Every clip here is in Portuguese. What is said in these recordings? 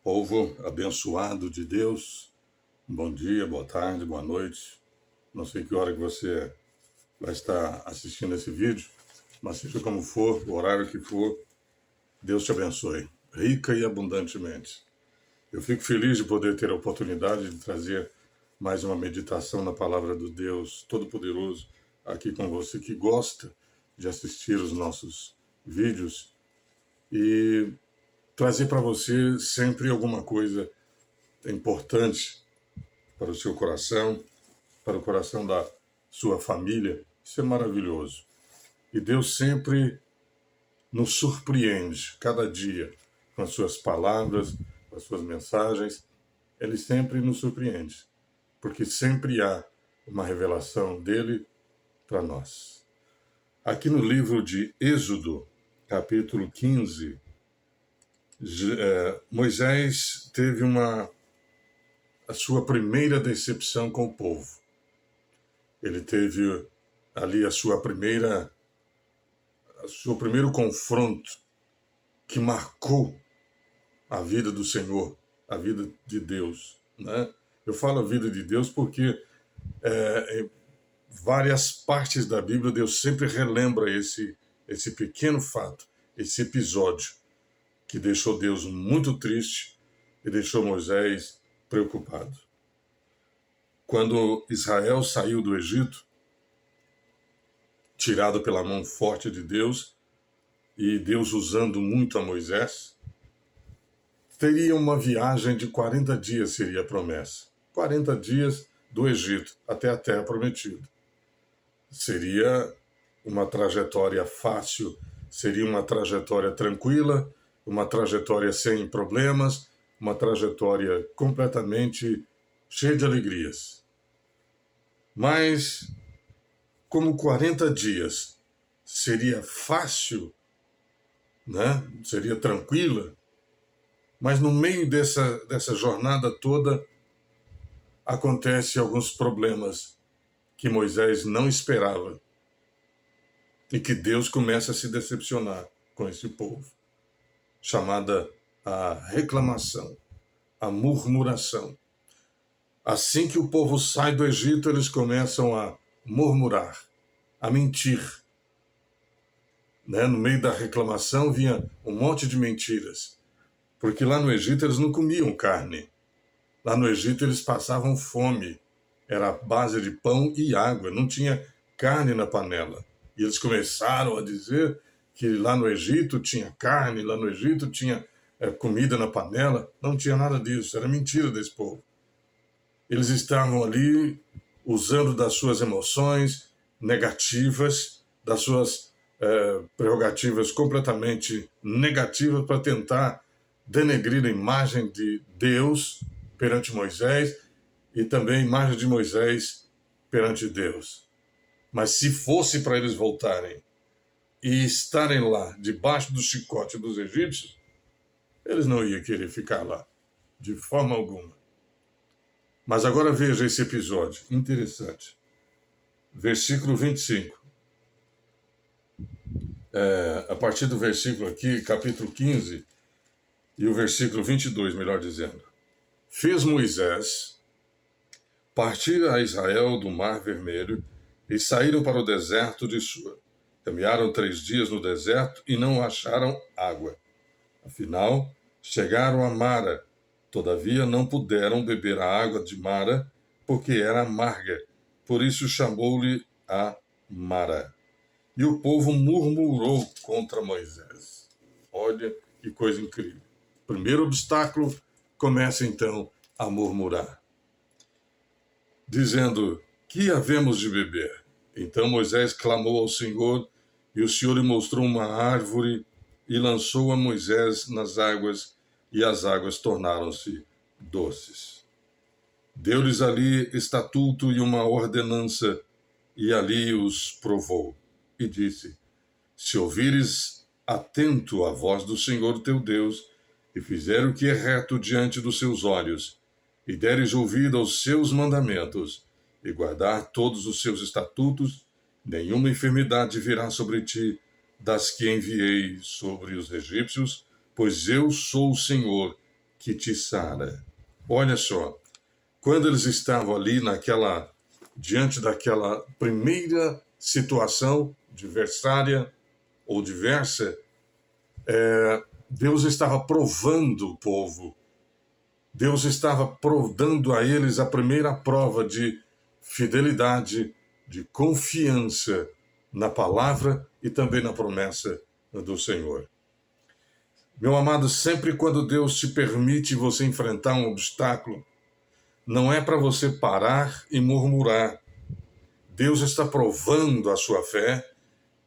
Povo abençoado de Deus, bom dia, boa tarde, boa noite. Não sei que hora que você vai estar assistindo esse vídeo, mas seja como for, o horário que for, Deus te abençoe, rica e abundantemente. Eu fico feliz de poder ter a oportunidade de trazer mais uma meditação na palavra do Deus Todo-Poderoso aqui com você que gosta de assistir os nossos vídeos e trazer para você sempre alguma coisa importante para o seu coração, para o coração da sua família. Isso é maravilhoso. E Deus sempre nos surpreende, cada dia, com as suas palavras, com as suas mensagens. Ele sempre nos surpreende, porque sempre há uma revelação dele para nós. Aqui no livro de Êxodo, capítulo 15, Moisés teve a sua primeira decepção com o povo. Ele teve ali o seu primeiro confronto que marcou a vida do Senhor, a vida de Deus, né? Eu falo a vida de Deus porque em várias partes da Bíblia Deus sempre relembra esse pequeno fato, esse episódio que deixou Deus muito triste e deixou Moisés preocupado. Quando Israel saiu do Egito, tirado pela mão forte de Deus, e Deus usando muito a Moisés, teria uma viagem de 40 dias, seria a promessa. 40 dias do Egito até a Terra Prometida. Seria uma trajetória fácil, seria uma trajetória tranquila, uma trajetória sem problemas, uma trajetória completamente cheia de alegrias. Mas, como 40 dias seria fácil, né? Seria tranquila, mas no meio dessa jornada toda acontecem alguns problemas que Moisés não esperava e que Deus começa a se decepcionar com esse povo, chamada a reclamação, a murmuração. Assim que o povo sai do Egito, eles começam a murmurar, a mentir. No meio da reclamação vinha um monte de mentiras, porque lá no Egito eles não comiam carne. Lá no Egito eles passavam fome, era a base de pão e água, não tinha carne na panela. E eles começaram a dizer que lá no Egito tinha carne, lá no Egito tinha comida na panela. Não tinha nada disso, era mentira desse povo. Eles estavam ali usando das suas emoções negativas, das suas prerrogativas completamente negativas para tentar denegrir a imagem de Deus perante Moisés e também a imagem de Moisés perante Deus. Mas se fosse para eles voltarem e estarem lá debaixo do chicote dos egípcios, eles não iam querer ficar lá, de forma alguma. Mas agora veja esse episódio, interessante. Versículo 25. A partir do versículo aqui, capítulo 15, e o versículo 22, melhor dizendo. Fez Moisés partir a Israel do Mar Vermelho e saíram para o deserto de Shur. Caminharam 3 dias no deserto e não acharam água. Afinal, chegaram a Mara. Todavia não puderam beber a água de Mara, porque era amarga. Por isso chamou-lhe a Mara. E o povo murmurou contra Moisés. Olha que coisa incrível. Primeiro obstáculo, começa então a murmurar, dizendo: que havemos de beber? Então Moisés clamou ao Senhor, e o Senhor lhe mostrou uma árvore e lançou a Moisés nas águas, e as águas tornaram-se doces. Deu-lhes ali estatuto e uma ordenança, e ali os provou. E disse: se ouvires atento à voz do Senhor teu Deus, e fizer o que é reto diante dos seus olhos, e deres ouvido aos seus mandamentos, e guardar todos os seus estatutos, nenhuma enfermidade virá sobre ti, das que enviei sobre os egípcios, pois eu sou o Senhor, que te sara. Olha só, quando eles estavam ali diante daquela primeira situação adversária ou diversa, Deus estava provando o povo. Deus estava dando a eles a primeira prova de fidelidade, de confiança na palavra e também na promessa do Senhor. Meu amado, sempre quando Deus te permite você enfrentar um obstáculo, não é para você parar e murmurar. Deus está provando a sua fé,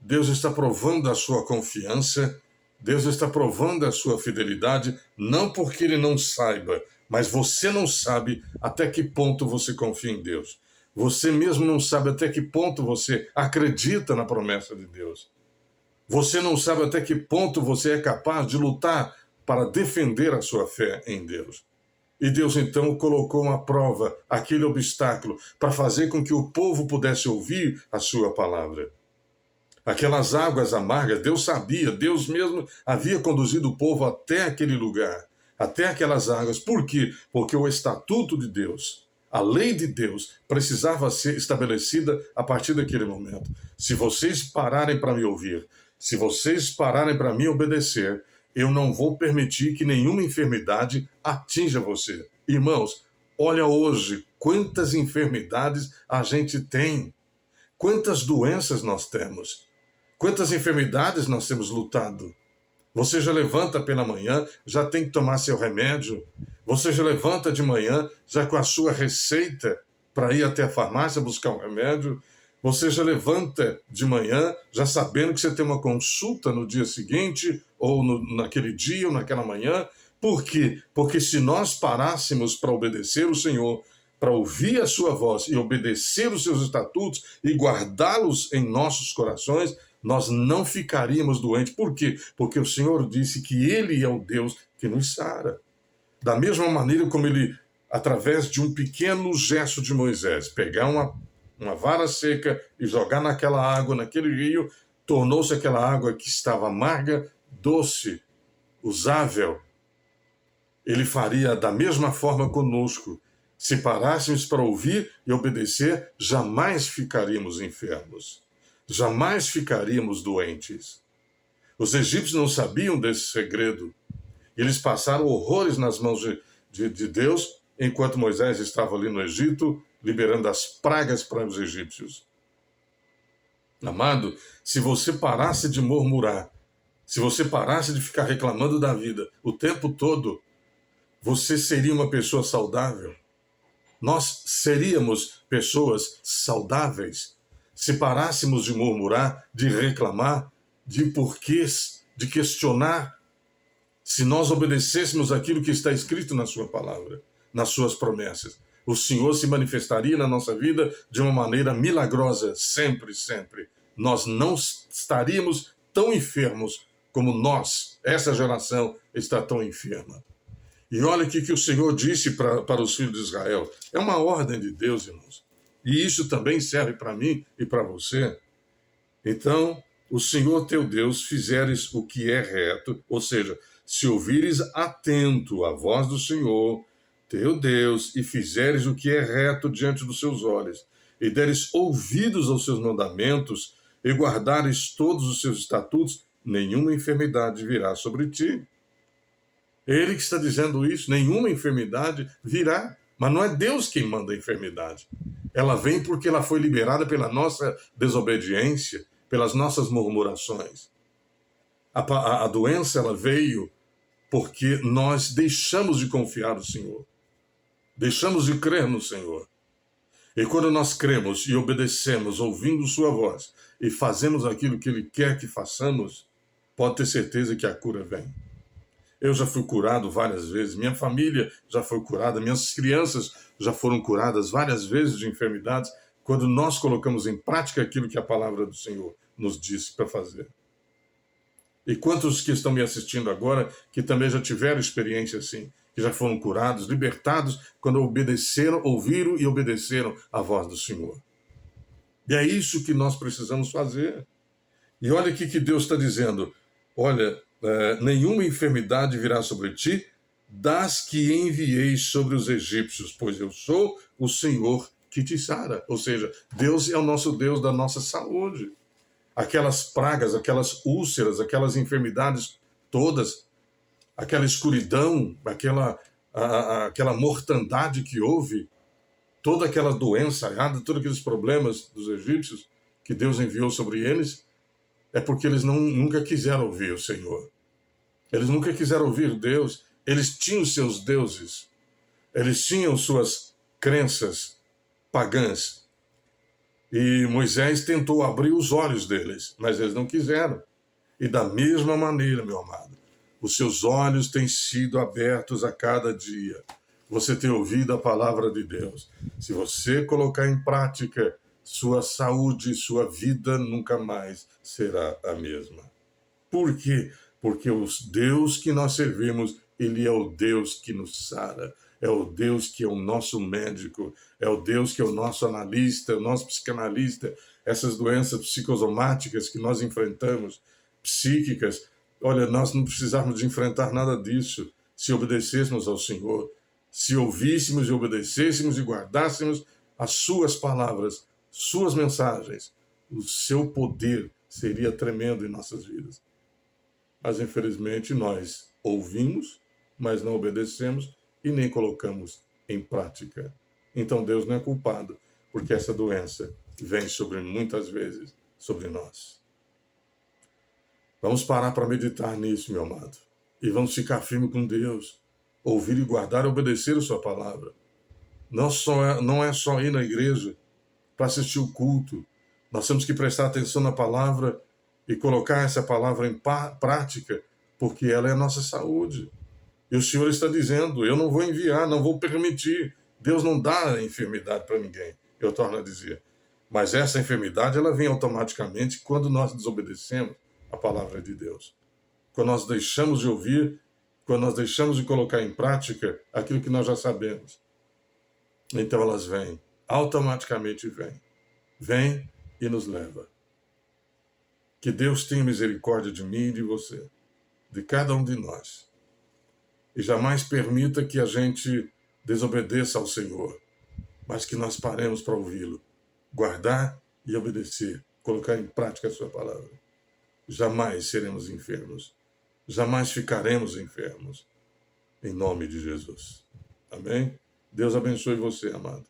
Deus está provando a sua confiança, Deus está provando a sua fidelidade, não porque Ele não saiba, mas você não sabe até que ponto você confia em Deus. Você mesmo não sabe até que ponto você acredita na promessa de Deus. Você não sabe até que ponto você é capaz de lutar para defender a sua fé em Deus. E Deus então colocou uma prova, aquele obstáculo, para fazer com que o povo pudesse ouvir a sua palavra. Aquelas águas amargas, Deus sabia, Deus mesmo havia conduzido o povo até aquele lugar, até aquelas águas. Por quê? Porque o estatuto de Deus, a lei de Deus, precisava ser estabelecida a partir daquele momento. Se vocês pararem para me ouvir, se vocês pararem para me obedecer, eu não vou permitir que nenhuma enfermidade atinja você. Irmãos, olha hoje quantas enfermidades a gente tem, quantas doenças nós temos, quantas enfermidades nós temos lutado. Você já levanta pela manhã, já tem que tomar seu remédio. Você já levanta de manhã, já com a sua receita para ir até a farmácia buscar um remédio. Você já levanta de manhã, já sabendo que você tem uma consulta no dia seguinte, ou naquele dia, ou naquela manhã. Por quê? Porque se nós parássemos para obedecer o Senhor, para ouvir a sua voz e obedecer os seus estatutos e guardá-los em nossos corações, nós não ficaríamos doentes. Por quê? Porque o Senhor disse que Ele é o Deus que nos sara. Da mesma maneira como Ele, através de um pequeno gesto de Moisés, pegar uma vara seca e jogar naquela água, naquele rio, tornou-se aquela água que estava amarga, doce, usável. Ele faria da mesma forma conosco. Se parássemos para ouvir e obedecer, jamais ficaríamos enfermos. Jamais ficaríamos doentes. Os egípcios não sabiam desse segredo. Eles passaram horrores nas mãos de Deus, enquanto Moisés estava ali no Egito, liberando as pragas para os egípcios. Amado, se você parasse de murmurar, se você parasse de ficar reclamando da vida o tempo todo, você seria uma pessoa saudável. Nós seríamos pessoas saudáveis se parássemos de murmurar, de reclamar, de porquês, de questionar, se nós obedecêssemos aquilo que está escrito na sua palavra, nas suas promessas. O Senhor se manifestaria na nossa vida de uma maneira milagrosa, sempre, sempre. Nós não estaríamos tão enfermos como essa geração, está tão enferma. E olha o que o Senhor disse para os filhos de Israel. É uma ordem de Deus, irmãos. E isso também serve para mim e para você. Então, o Senhor teu Deus fizeres o que é reto, ou seja, se ouvires atento à voz do Senhor teu Deus e fizeres o que é reto diante dos seus olhos, e deres ouvidos aos seus mandamentos e guardares todos os seus estatutos, nenhuma enfermidade virá sobre ti. Ele que está dizendo isso, nenhuma enfermidade virá. Mas não é Deus quem manda a enfermidade. Ela vem porque ela foi liberada pela nossa desobediência, pelas nossas murmurações. A doença ela veio porque nós deixamos de confiar no Senhor. Deixamos de crer no Senhor. E quando nós cremos e obedecemos, ouvindo sua voz, e fazemos aquilo que Ele quer que façamos, pode ter certeza que a cura vem. Eu já fui curado várias vezes, minha família já foi curada, minhas crianças já foram curadas várias vezes de enfermidades, quando nós colocamos em prática aquilo que a palavra do Senhor nos disse para fazer. E quantos que estão me assistindo agora, que também já tiveram experiência assim, que já foram curados, libertados, quando obedeceram, ouviram e obedeceram a voz do Senhor. E é isso que nós precisamos fazer. E olha aqui que Deus está dizendo, olha, nenhuma enfermidade virá sobre ti, das que enviei sobre os egípcios, pois eu sou o Senhor que te sara. Ou seja, Deus é o nosso Deus da nossa saúde. Aquelas pragas, aquelas úlceras, aquelas enfermidades todas, aquela escuridão, aquela mortandade que houve, toda aquela doença errada, todos aqueles problemas dos egípcios que Deus enviou sobre eles, é porque eles nunca quiseram ouvir o Senhor. Eles nunca quiseram ouvir Deus. Eles tinham seus deuses. Eles tinham suas crenças pagãs. E Moisés tentou abrir os olhos deles, mas eles não quiseram. E da mesma maneira, meu amado, os seus olhos têm sido abertos a cada dia. Você tem ouvido a palavra de Deus. Se você colocar em prática, sua saúde, sua vida nunca mais será a mesma. Por quê? Porque o Deus que nós servimos, ele é o Deus que nos sara. É o Deus que é o nosso médico, é o Deus que é o nosso analista, o nosso psicanalista. Essas doenças psicossomáticas que nós enfrentamos, psíquicas, olha, nós não precisávamos de enfrentar nada disso se obedecêssemos ao Senhor, se ouvíssemos e obedecêssemos e guardássemos as suas palavras, suas mensagens. O seu poder seria tremendo em nossas vidas. Mas, infelizmente, nós ouvimos, mas não obedecemos e nem colocamos em prática. Então, Deus não é culpado, porque essa doença vem muitas vezes sobre nós. Vamos parar para meditar nisso, meu amado. E vamos ficar firme com Deus. Ouvir e guardar e obedecer a sua palavra. Não é só ir na igreja para assistir o culto. Nós temos que prestar atenção na palavra e colocar essa palavra em prática, porque ela é a nossa saúde. E o Senhor está dizendo, eu não vou enviar, não vou permitir. Deus não dá enfermidade para ninguém, eu torno a dizer. Mas essa enfermidade, ela vem automaticamente quando nós desobedecemos a palavra de Deus. Quando nós deixamos de ouvir, quando nós deixamos de colocar em prática aquilo que nós já sabemos. Então elas vêm, automaticamente vêm. Vêm e nos leva. Que Deus tenha misericórdia de mim e de você, de cada um de nós. E jamais permita que a gente desobedeça ao Senhor, mas que nós paremos para ouvi-lo, guardar e obedecer, colocar em prática a sua palavra. Jamais seremos enfermos, jamais ficaremos enfermos, em nome de Jesus. Amém? Deus abençoe você, amado.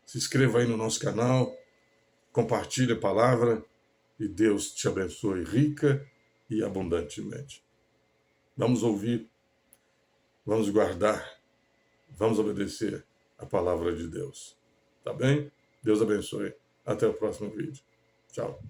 Se inscreva aí no nosso canal, compartilhe a palavra e Deus te abençoe rica e abundantemente. Vamos ouvir, vamos guardar, vamos obedecer a palavra de Deus. Tá bem? Deus abençoe. Até o próximo vídeo. Tchau.